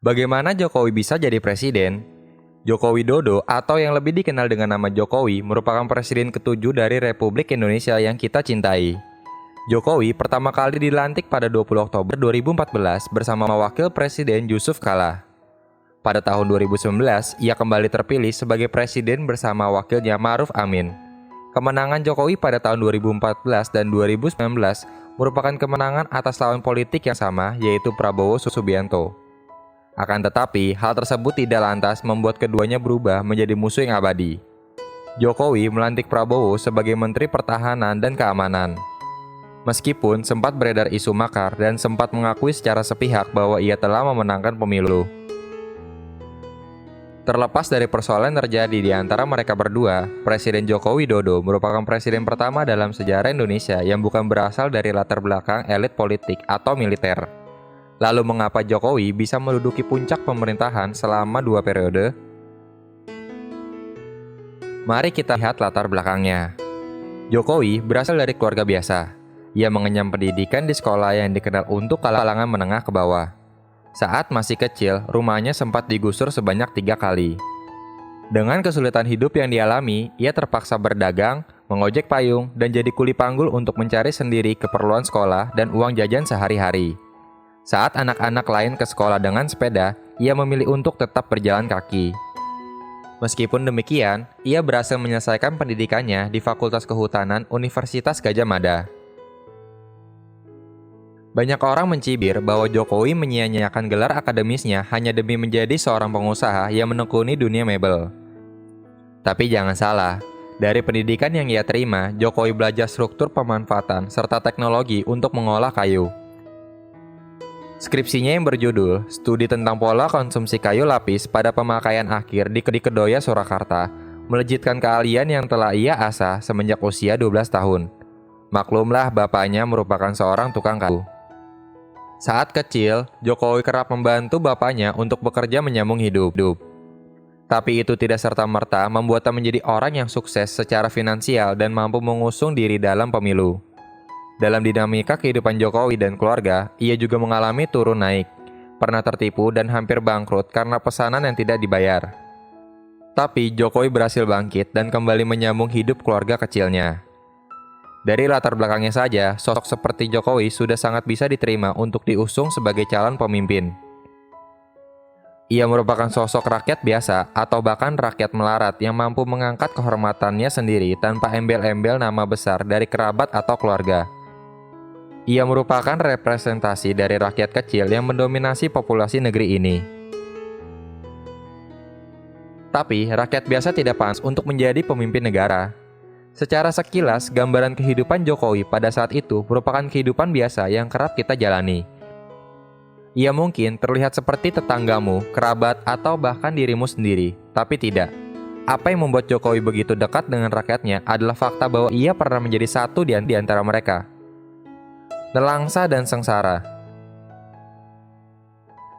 Bagaimana Jokowi bisa jadi presiden? Joko Widodo atau yang lebih dikenal dengan nama Jokowi merupakan presiden ketujuh dari Republik Indonesia yang kita cintai. Jokowi pertama kali dilantik pada 20 Oktober 2014 bersama Wakil Presiden Yusuf Kala. Pada tahun 2019, ia kembali terpilih sebagai presiden bersama wakilnya Ma'ruf Amin. Kemenangan Jokowi pada tahun 2014 dan 2019 merupakan kemenangan atas lawan politik yang sama, yaitu Prabowo Subianto. Akan tetapi, hal tersebut tidak lantas membuat keduanya berubah menjadi musuh yang abadi. Jokowi melantik Prabowo sebagai Menteri Pertahanan dan Keamanan. Meskipun sempat beredar isu makar dan sempat mengakui secara sepihak bahwa ia telah memenangkan pemilu. Terlepas dari persoalan terjadi di antara mereka berdua, Presiden Joko Widodo merupakan presiden pertama dalam sejarah Indonesia yang bukan berasal dari latar belakang elit politik atau militer. Lalu mengapa Jokowi bisa menduduki puncak pemerintahan selama 2 periode? Mari kita lihat latar belakangnya. Jokowi berasal dari keluarga biasa. Ia mengenyam pendidikan di sekolah yang dikenal untuk kalangan menengah ke bawah. Saat masih kecil, rumahnya sempat digusur sebanyak 3 kali. Dengan kesulitan hidup yang dialami, ia terpaksa berdagang, mengojek payung, dan jadi kuli panggul untuk mencari sendiri keperluan sekolah dan uang jajan sehari-hari. Saat anak-anak lain ke sekolah dengan sepeda, ia memilih untuk tetap berjalan kaki. Meskipun demikian, ia berhasil menyelesaikan pendidikannya di Fakultas Kehutanan Universitas Gadjah Mada. Banyak orang mencibir bahwa Jokowi menyia-nyiakan gelar akademisnya hanya demi menjadi seorang pengusaha yang menekuni dunia mebel. Tapi jangan salah, dari pendidikan yang ia terima, Jokowi belajar struktur pemanfaatan serta teknologi untuk mengolah kayu. Skripsinya yang berjudul Studi tentang Pola Konsumsi Kayu Lapis pada Pemakaian Akhir di Kedoya, Surakarta, melejitkan keahlian yang telah ia asah semenjak usia 12 tahun. Maklumlah bapaknya merupakan seorang tukang kayu. Saat kecil, Jokowi kerap membantu bapaknya untuk bekerja menyambung hidup. Tapi itu tidak serta-merta membuatnya menjadi orang yang sukses secara finansial dan mampu mengusung diri dalam pemilu. Dalam dinamika kehidupan Jokowi dan keluarga, ia juga mengalami turun naik, pernah tertipu dan hampir bangkrut karena pesanan yang tidak dibayar. Tapi Jokowi berhasil bangkit dan kembali menyambung hidup keluarga kecilnya. Dari latar belakangnya saja, sosok seperti Jokowi sudah sangat bisa diterima untuk diusung sebagai calon pemimpin. Ia merupakan sosok rakyat biasa atau bahkan rakyat melarat yang mampu mengangkat kehormatannya sendiri tanpa embel-embel nama besar dari kerabat atau keluarga. Ia merupakan representasi dari rakyat kecil yang mendominasi populasi negeri ini. Tapi, rakyat biasa tidak pantas untuk menjadi pemimpin negara. Secara sekilas, gambaran kehidupan Jokowi pada saat itu merupakan kehidupan biasa yang kerap kita jalani. Ia mungkin terlihat seperti tetanggamu, kerabat, atau bahkan dirimu sendiri, tapi tidak. Apa yang membuat Jokowi begitu dekat dengan rakyatnya adalah fakta bahwa ia pernah menjadi satu di antara mereka. Nelangsa dan sengsara.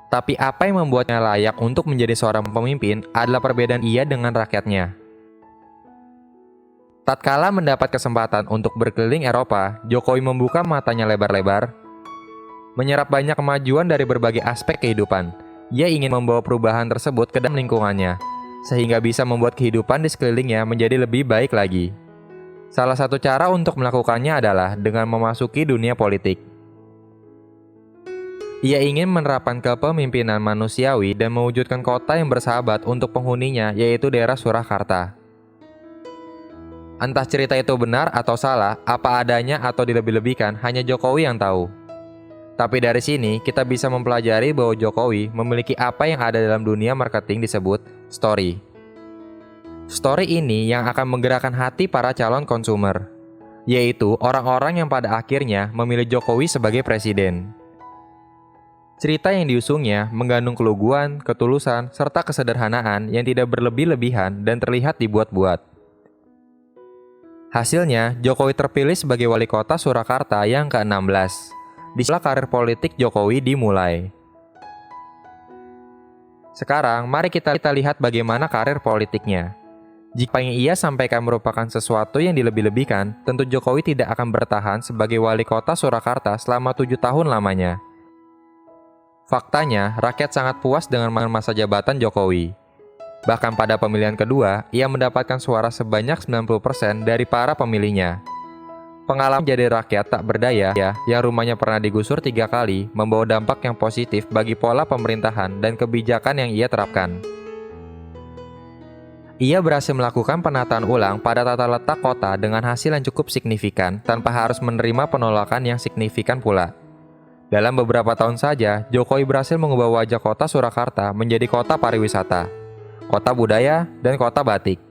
Tapi apa yang membuatnya layak untuk menjadi seorang pemimpin adalah perbedaan ia dengan rakyatnya. Tatkala mendapat kesempatan untuk berkeliling Eropa, Jokowi membuka matanya lebar-lebar, menyerap banyak kemajuan dari berbagai aspek kehidupan. Ia ingin membawa perubahan tersebut ke dalam lingkungannya, sehingga bisa membuat kehidupan di sekelilingnya menjadi lebih baik lagi. Salah satu cara untuk melakukannya adalah dengan memasuki dunia politik. Ia ingin menerapkan kepemimpinan manusiawi dan mewujudkan kota yang bersahabat untuk penghuninya, yaitu daerah Surakarta. Entah cerita itu benar atau salah, apa adanya atau dilebih-lebihkan, hanya Jokowi yang tahu. Tapi dari sini, kita bisa mempelajari bahwa Jokowi memiliki apa yang ada dalam dunia marketing disebut story. Story ini yang akan menggerakkan hati para calon konsumer, yaitu orang-orang yang pada akhirnya memilih Jokowi sebagai presiden. Cerita yang diusungnya mengandung keluguan, ketulusan, serta kesederhanaan yang tidak berlebih-lebihan dan terlihat dibuat-buat. Hasilnya, Jokowi terpilih sebagai wali kota Surakarta yang ke-16. Disitulah karir politik Jokowi dimulai. Sekarang, mari kita lihat bagaimana karir politiknya. Jika yang ia sampaikan merupakan sesuatu yang dilebih-lebihkan, tentu Jokowi tidak akan bertahan sebagai wali kota Surakarta selama 7 tahun lamanya. Faktanya, rakyat sangat puas dengan masa jabatan Jokowi. Bahkan pada pemilihan kedua, ia mendapatkan suara sebanyak 90% dari para pemilihnya. Pengalaman jadi rakyat tak berdaya yang rumahnya pernah digusur 3 kali membawa dampak yang positif bagi pola pemerintahan dan kebijakan yang ia terapkan. Ia berhasil melakukan penataan ulang pada tata letak kota dengan hasil yang cukup signifikan tanpa harus menerima penolakan yang signifikan pula. Dalam beberapa tahun saja, Jokowi berhasil mengubah wajah kota Surakarta menjadi kota pariwisata, kota budaya, dan kota batik.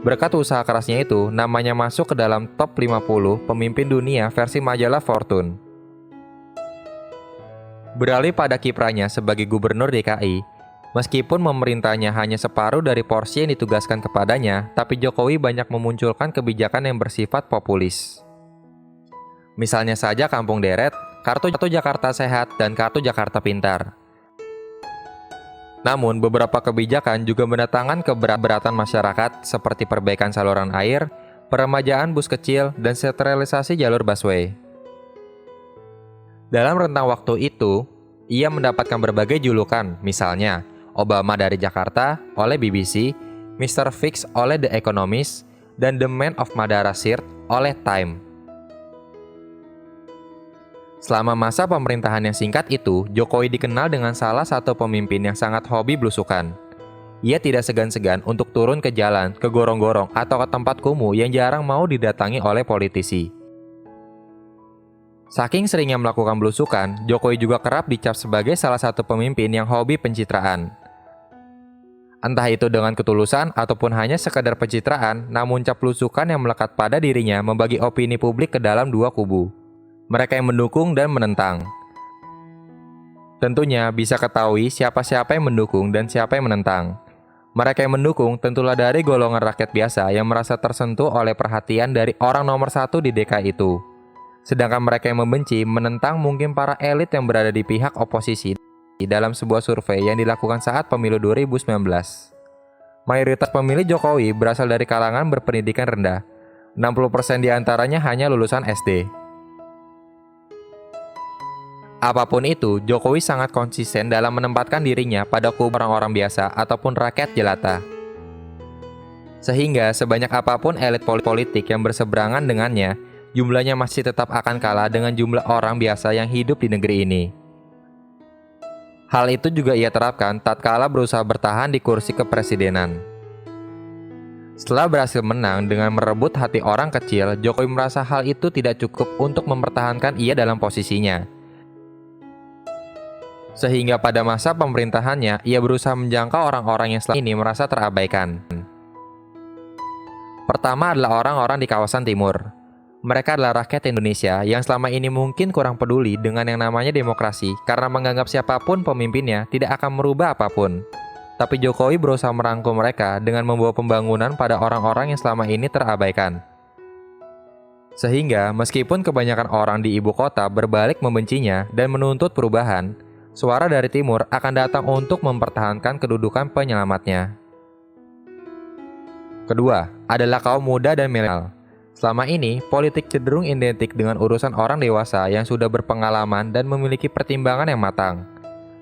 Berkat usaha kerasnya itu, namanya masuk ke dalam top 50 pemimpin dunia versi majalah Fortune. Beralih pada kiprahnya sebagai gubernur DKI, meskipun memerintahnya hanya separuh dari porsi yang ditugaskan kepadanya, tapi Jokowi banyak memunculkan kebijakan yang bersifat populis. Misalnya saja Kampung Deret, Kartu Jakarta Sehat, dan Kartu Jakarta Pintar. Namun, beberapa kebijakan juga mendatangkan keberatan masyarakat seperti perbaikan saluran air, peremajaan bus kecil, dan sentralisasi jalur busway. Dalam rentang waktu itu, ia mendapatkan berbagai julukan, misalnya Obama dari Jakarta oleh BBC, Mr. Fix oleh The Economist, dan The Man of Madara Shirt oleh Time. Selama masa pemerintahan yang singkat itu, Jokowi dikenal dengan salah satu pemimpin yang sangat hobi belusukan. Ia tidak segan-segan untuk turun ke jalan, ke gorong-gorong, atau ke tempat kumuh yang jarang mau didatangi oleh politisi. Saking seringnya melakukan belusukan, Jokowi juga kerap dicap sebagai salah satu pemimpin yang hobi pencitraan. Entah itu dengan ketulusan ataupun hanya sekadar pencitraan, namun cap belusukan yang melekat pada dirinya membagi opini publik ke dalam dua kubu. Mereka yang mendukung dan menentang. Tentunya bisa ketahui siapa-siapa yang mendukung dan siapa yang menentang. Mereka yang mendukung tentulah dari golongan rakyat biasa yang merasa tersentuh oleh perhatian dari orang nomor 1 di DKI itu. Sedangkan mereka yang membenci menentang mungkin para elit yang berada di pihak oposisi dalam sebuah survei yang dilakukan saat pemilu 2019. Mayoritas pemilih Jokowi berasal dari kalangan berpendidikan rendah. 60% diantaranya hanya lulusan SD. Apapun itu, Jokowi sangat konsisten dalam menempatkan dirinya pada kubu orang-orang biasa ataupun rakyat jelata. Sehingga sebanyak apapun elit politik yang berseberangan dengannya, jumlahnya masih tetap akan kalah dengan jumlah orang biasa yang hidup di negeri ini. Hal itu juga ia terapkan tatkala berusaha bertahan di kursi kepresidenan. Setelah berhasil menang dengan merebut hati orang kecil, Jokowi merasa hal itu tidak cukup untuk mempertahankan ia dalam posisinya. Sehingga pada masa pemerintahannya, ia berusaha menjangkau orang-orang yang selama ini merasa terabaikan. Pertama adalah orang-orang di kawasan timur. Mereka adalah rakyat Indonesia yang selama ini mungkin kurang peduli dengan yang namanya demokrasi karena menganggap siapapun pemimpinnya tidak akan merubah apapun. Tapi Jokowi berusaha merangkul mereka dengan membawa pembangunan pada orang-orang yang selama ini terabaikan. Sehingga meskipun kebanyakan orang di ibu kota berbalik membencinya dan menuntut perubahan, suara dari timur akan datang untuk mempertahankan kedudukan penyelamatnya. Kedua, adalah kaum muda dan milenial. Selama ini, politik cenderung identik dengan urusan orang dewasa yang sudah berpengalaman dan memiliki pertimbangan yang matang.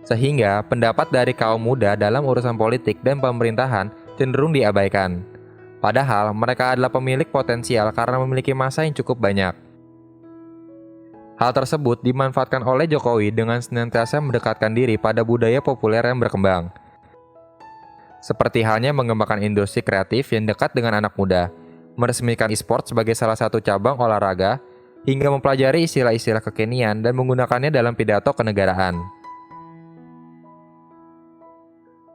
Sehingga, pendapat dari kaum muda dalam urusan politik dan pemerintahan cenderung diabaikan. Padahal, mereka adalah pemilik potensial karena memiliki masa yang cukup banyak. Hal tersebut dimanfaatkan oleh Jokowi dengan senantiasa mendekatkan diri pada budaya populer yang berkembang. Seperti halnya mengembangkan industri kreatif yang dekat dengan anak muda, meresmikan e-sport sebagai salah satu cabang olahraga, hingga mempelajari istilah-istilah kekinian dan menggunakannya dalam pidato kenegaraan.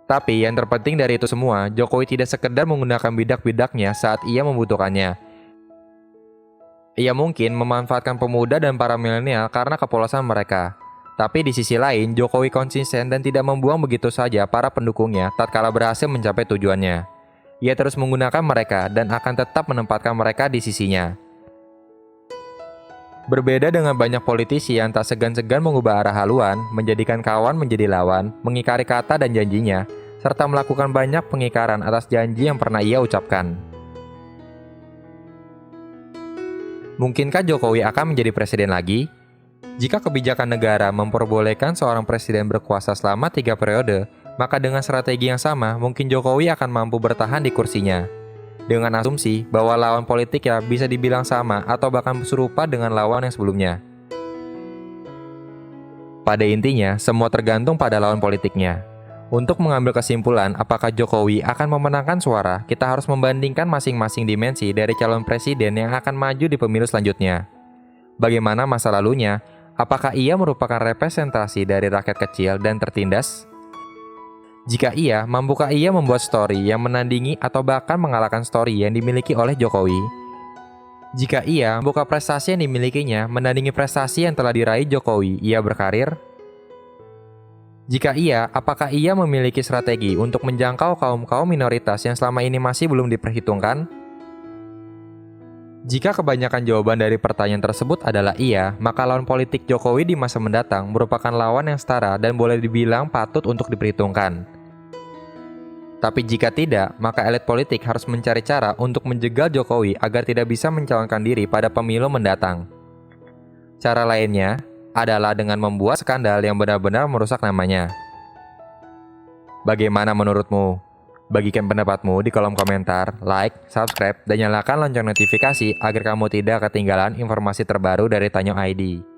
Tapi yang terpenting dari itu semua, Jokowi tidak sekedar menggunakan bidak-bidaknya saat ia membutuhkannya. Ia mungkin memanfaatkan pemuda dan para milenial karena kepolosan mereka. Tapi di sisi lain, Jokowi konsisten dan tidak membuang begitu saja para pendukungnya tatkala berhasil mencapai tujuannya. Ia terus menggunakan mereka dan akan tetap menempatkan mereka di sisinya. Berbeda dengan banyak politisi yang tak segan-segan mengubah arah haluan, menjadikan kawan menjadi lawan, mengingkari kata dan janjinya, serta melakukan banyak pengingkaran atas janji yang pernah ia ucapkan. Mungkinkah Jokowi akan menjadi presiden lagi? Jika kebijakan negara memperbolehkan seorang presiden berkuasa selama 3 periode, maka dengan strategi yang sama, mungkin Jokowi akan mampu bertahan di kursinya. Dengan asumsi bahwa lawan politiknya bisa dibilang sama atau bahkan serupa dengan lawan yang sebelumnya. Pada intinya, semua tergantung pada lawan politiknya. Untuk mengambil kesimpulan apakah Jokowi akan memenangkan suara, kita harus membandingkan masing-masing dimensi dari calon presiden yang akan maju di pemilu selanjutnya. Bagaimana masa lalunya? Apakah ia merupakan representasi dari rakyat kecil dan tertindas? Jika iya, mampukah ia membuat story yang menandingi atau bahkan mengalahkan story yang dimiliki oleh Jokowi? Jika iya, mampukah prestasi yang dimilikinya menandingi prestasi yang telah diraih Jokowi ia berkarir? Jika iya, apakah ia memiliki strategi untuk menjangkau kaum-kaum minoritas yang selama ini masih belum diperhitungkan? Jika kebanyakan jawaban dari pertanyaan tersebut adalah iya, maka lawan politik Jokowi di masa mendatang merupakan lawan yang setara dan boleh dibilang patut untuk diperhitungkan. Tapi jika tidak, maka elit politik harus mencari cara untuk menjegal Jokowi agar tidak bisa mencalonkan diri pada pemilu mendatang. Cara lainnya adalah dengan membuat skandal yang benar-benar merusak namanya. Bagaimana menurutmu? Bagikan pendapatmu di kolom komentar, like, subscribe, dan nyalakan lonceng notifikasi agar kamu tidak ketinggalan informasi terbaru dari Tanyo ID.